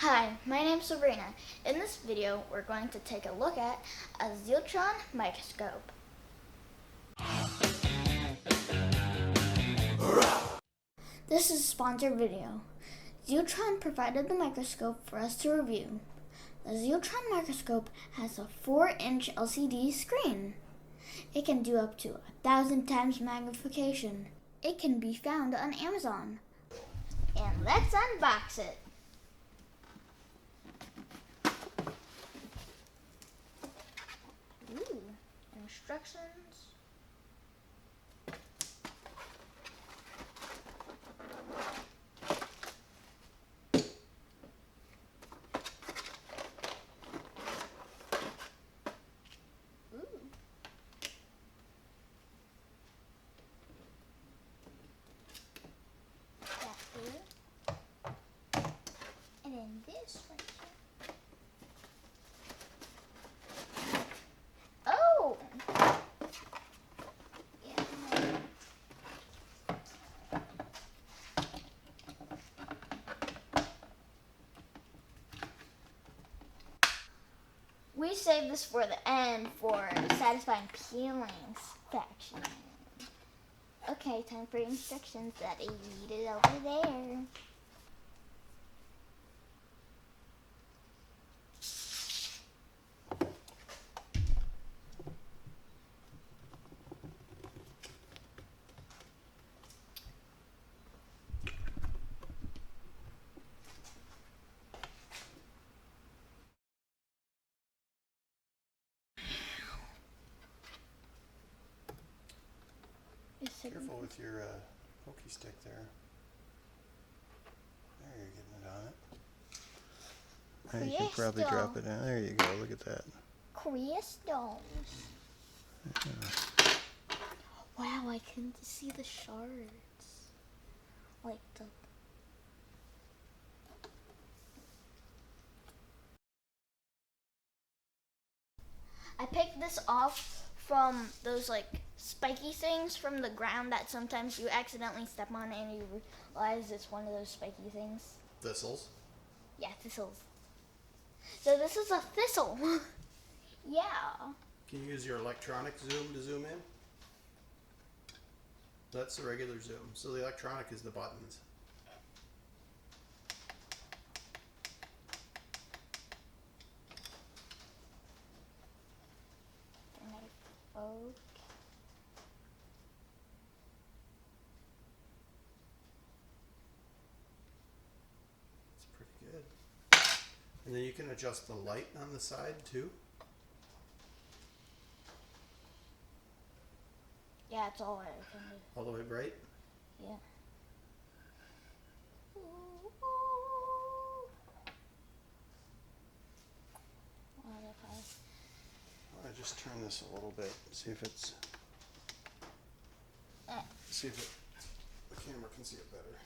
Hi, my name's Sabrina. In this video, we're going to take a look at a Zealtron microscope. This is a sponsored video. Zealtron provided the microscope for us to review. The Zealtron microscope has a 4-inch LCD screen. It can do up to 1,000 times magnification. It can be found on Amazon. And let's unbox it. Ooh, instructions. Ooh. That here. And then this right here. Oh! Yeah. We saved this for the end for satisfying peeling section. Okay, time for instructions that I read it over there. Careful with your pokey stick there. There, you're getting it on it. Now you can probably drop it in. There you go. Look at that. Crystals. Yeah. Wow, I can see the shards. Like the... I picked this off from those like spiky things from the ground that sometimes you accidentally step on and you realize it's one of those spiky things. Thistles? Yeah, thistles. So this is a thistle. Yeah. Can you use your electronic zoom to zoom in? That's the regular zoom. So the electronic is the buttons. Okay. It's pretty good. And then you can adjust the light on the side too. Yeah, it's all right. All the way bright? Yeah. I just turn this a little bit, see if it's, see if the camera can see it better.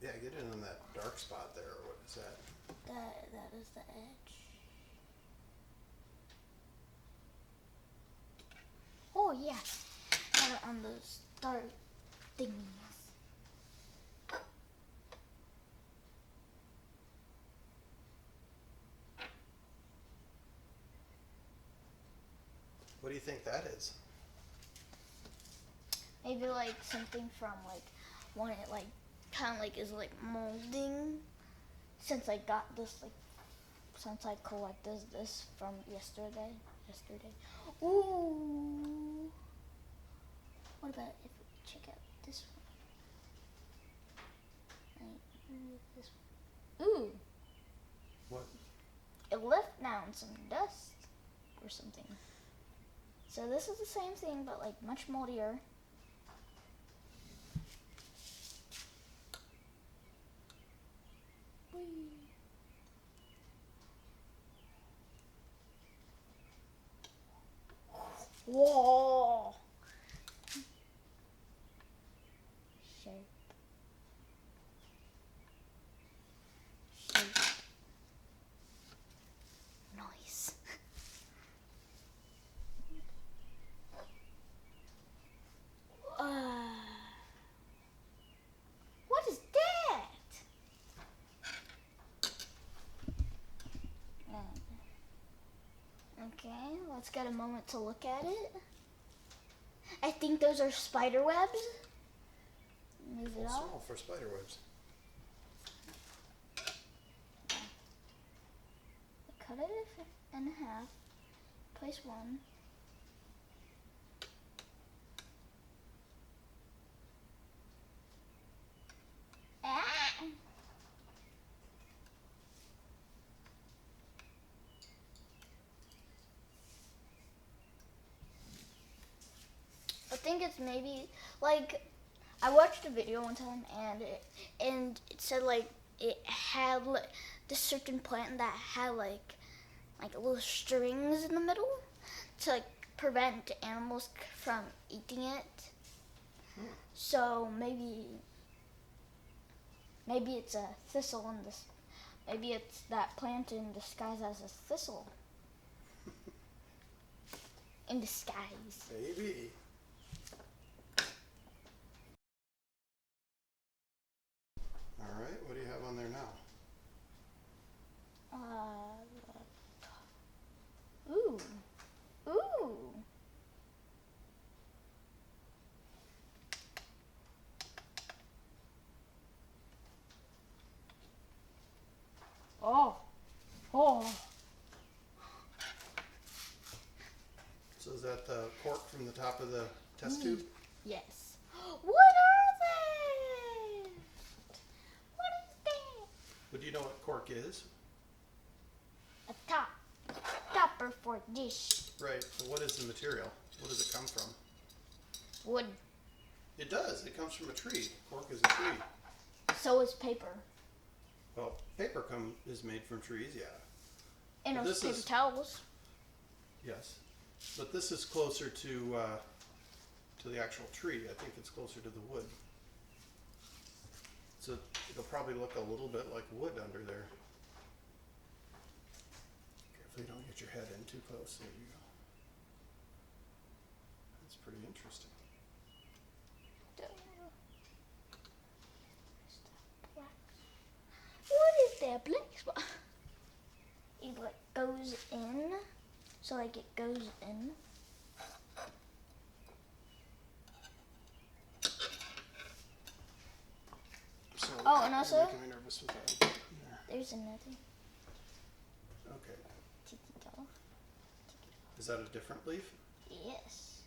Yeah, get in on that dark spot there, or what is that? That is the edge. Oh yeah, on those dark thingies. What do you think that is? Maybe like something from like one it like kind of like is like molding. Since I got this like since I collected this from yesterday. Ooh. What about if we check out this one? Like, this one. Ooh. What? It left down some dust or something. So this is the same thing, but like much moldier. Whoa! Shape. Nice. Let's get a moment to look at it. I think those are spider webs. Move it out. Small for spider webs. Cut it in half. Place one. Ah! I think it's maybe like I watched a video one time and it said like it had like this certain plant that had like little strings in the middle to like prevent animals from eating it. So maybe it's a thistle in this. Maybe it's that plant in disguise as a thistle. In disguise. Maybe. All right, what do you have on there now? Ooh. Ooh. Oh. Oh. So is that the cork from the top of the test tube? Yes. What are they? What is that? But do you know what cork is? A topper for dish. Right, so what is the material? What does it come from? Wood. It does, it comes from a tree. Cork is a tree. So is paper. Well, paper is made from trees, yeah. And But those this paper is- towels. Yes. But this is closer to the actual tree. I think it's closer to the wood. So it'll probably look a little bit like wood under there. Careful you don't get your head in too close. There you go. That's pretty interesting. What is that black spot? It like goes in. So like it goes in. So Oh, and also- you're making me nervous with that. There. There's another Okay. tiki doll. Is that a different leaf? Yes.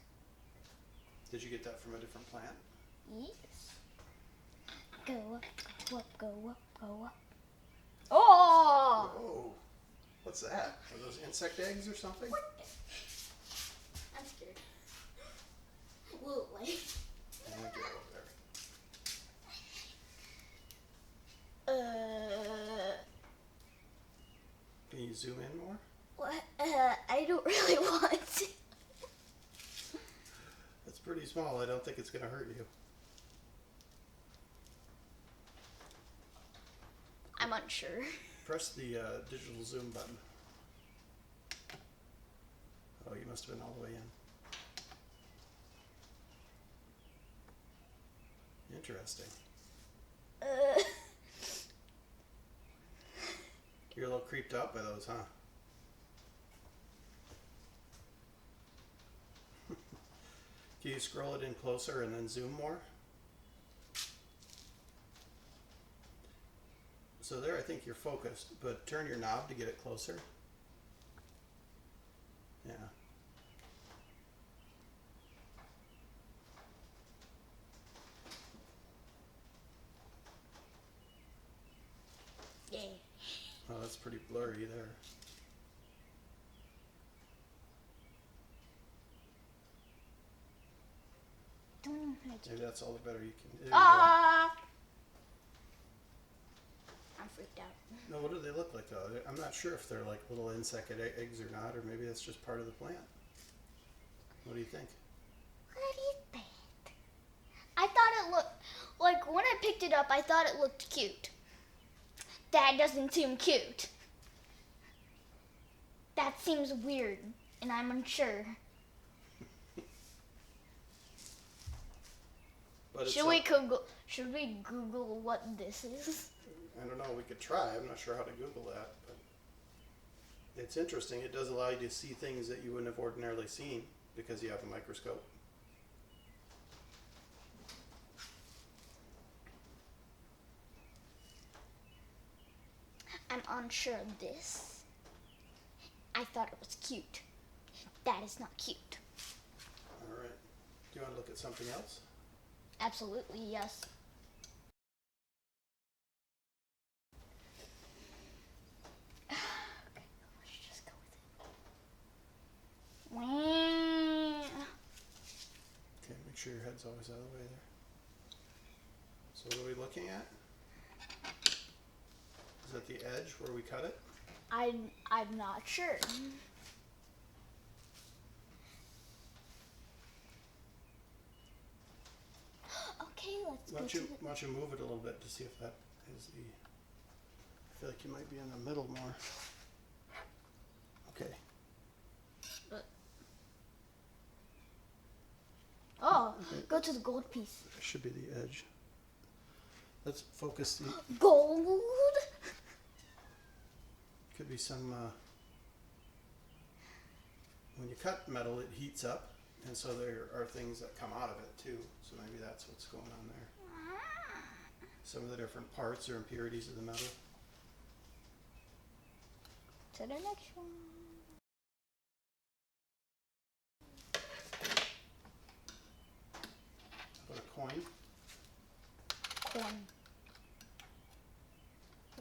Did you get that from a different plant? Yes. Go up, go up, go up, go up. Oh! Oh, what's that? Are those insect eggs or something? I'm scared. Whoa, like. Let me get over there. Can you zoom in more? What? I don't really want to. It's pretty small. I don't think it's going to hurt you. I'm unsure. Press the digital zoom button. Oh, you must have been all the way in. Interesting. You're a little creeped out by those, huh? Can you scroll it in closer and then zoom more? So there, I think you're focused, but turn your knob to get it closer. Yeah. Yeah. Oh, that's pretty blurry there. Don't know how to. Maybe that's all the better you can do. Ah! I'm freaked out. No, what do they look like though? I'm not sure if they're like little insect eggs or not, or maybe that's just part of the plant. What do you think? What is that? I thought it looked like when I picked it up, I thought it looked cute. That doesn't seem cute. That seems weird, and I'm unsure. But Should we Google what this is? I don't know. We could try. I'm not sure how to Google that. But It's interesting. It does allow you to see things that you wouldn't have ordinarily seen because you have a microscope. I'm unsure of this. I thought it was cute. That is not cute. All right. Do you want to look at something else? Absolutely, yes. Okay, let's just go with it. Okay, make sure your head's always out of the way there. So what are we looking at? Is that the edge where we cut it? I'm not sure. Okay, let's Why go don't to you move it a little bit to see if that is the... I feel like you might be in the middle more. Okay. Go to the gold piece. That should be the edge. Let's focus the... Gold? Could be some... when you cut metal, it heats up. And so there are things that come out of it too. So maybe that's what's going on there. Some of the different parts or impurities of the metal. To the next one. How about a coin? Coin.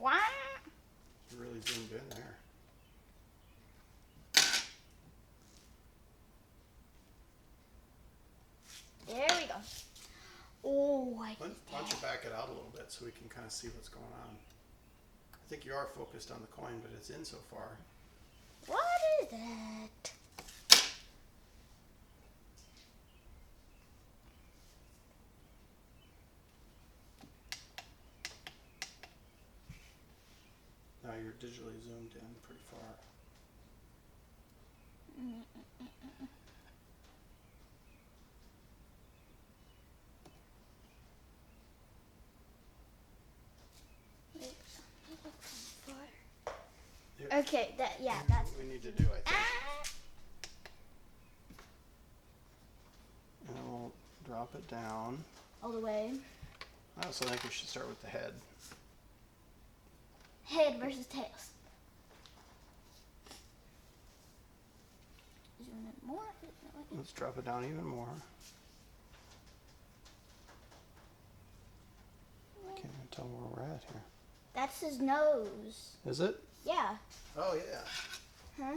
Wow. You really zoomed in there. There we go. Oh, Why don't you back it out a little bit so we can kind of see what's going on? I think you are focused on the coin, but it's in so far. What is that? Now you're digitally zoomed in pretty far. Here, Okay, that's what we need to do, I think. And we'll drop it down. all the way. I also think we should start with the head. Head versus tails. Zoom in more. Let's drop it down even more. Can't even tell where we're at here. That's his nose. Is it? Yeah. Oh yeah. Huh?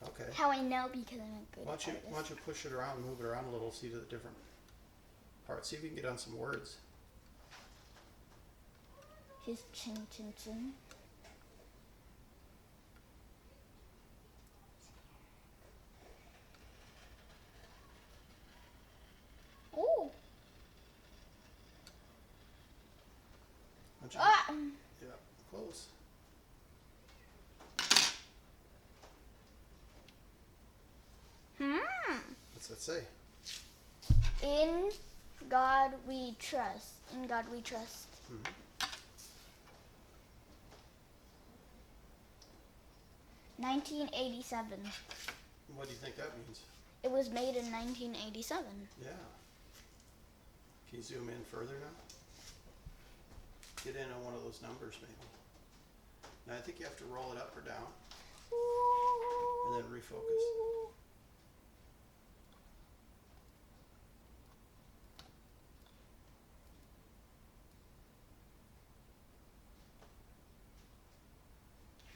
Okay. How I know because I'm a good Why artist. don't you push it around, move it around a little, see the different parts. See if you can get on some words. His chin, chin, chin. Oh. Yeah, close. What's that say? In God we trust. In God we trust. Mm-hmm. 1987. What do you think that means? It was made in 1987. Yeah. Can you zoom in further now? Get in on one of those numbers maybe. Now I think you have to roll it up or down and then refocus.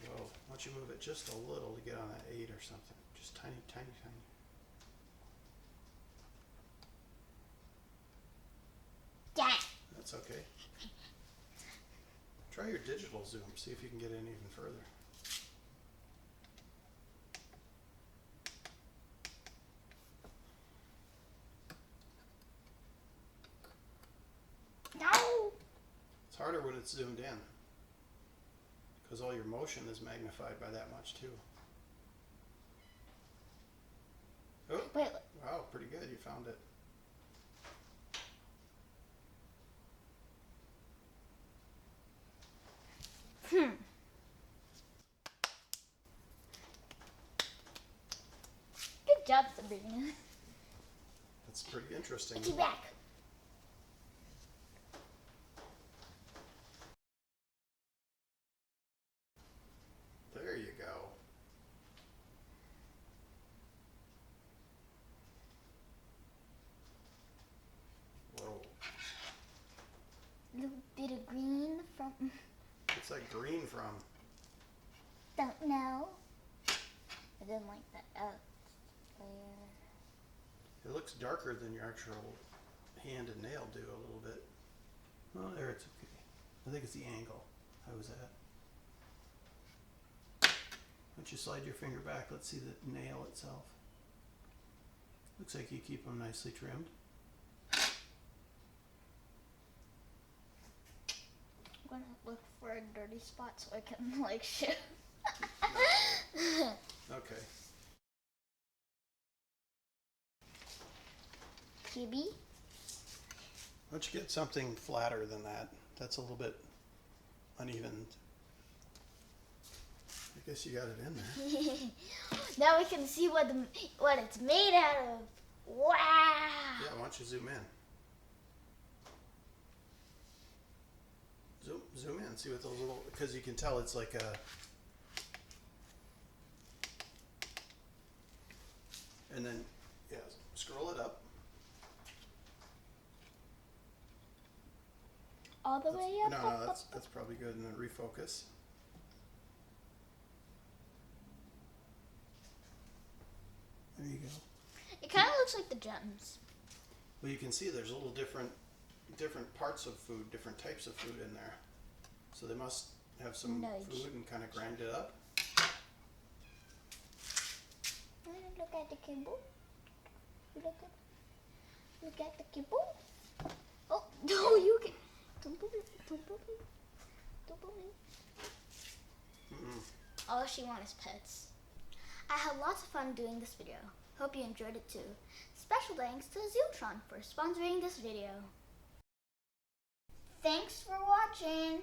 Whoa, why don't you move it just a little to get on that 8 or something. Just tiny, tiny, tiny. Yeah. That's okay. Try your digital zoom, see if you can get in even further. No. It's harder when it's zoomed in because all your motion is magnified by that much too. Oh, Wait. wow, pretty good. You found it. video. That's pretty interesting. Put you back. There you go. Whoa. Little bit of green from. What's that green from? Don't know. I didn't like that layer. It looks darker than your actual hand and nail do a little bit. Well, there it's okay. I think it's the angle. How was that? Why don't you slide your finger back? Let's see the nail itself. Looks like you keep them nicely trimmed. I'm gonna look for a dirty spot so I can like show. Okay. Kibi. Why don't you get something flatter than that? That's a little bit uneven. I guess you got it in there. Now we can see what it's made out of. Wow! Yeah, why don't you zoom in? Zoom in, see what those little, because you can tell it's like a, and then, yeah, scroll it up. All the way up. No, that's probably good, and then refocus. There you go. It kind of looks like the gems. Well, you can see there's a little different parts of food, different types of food in there. So they must have some food and kind of grind it up. Look at the kibble. Look at the kibble. Oh, no, you can. Don't believe. All she wants is pets. I had lots of fun doing this video. Hope you enjoyed it too. Special thanks to Zealtron for sponsoring this video. Thanks for watching.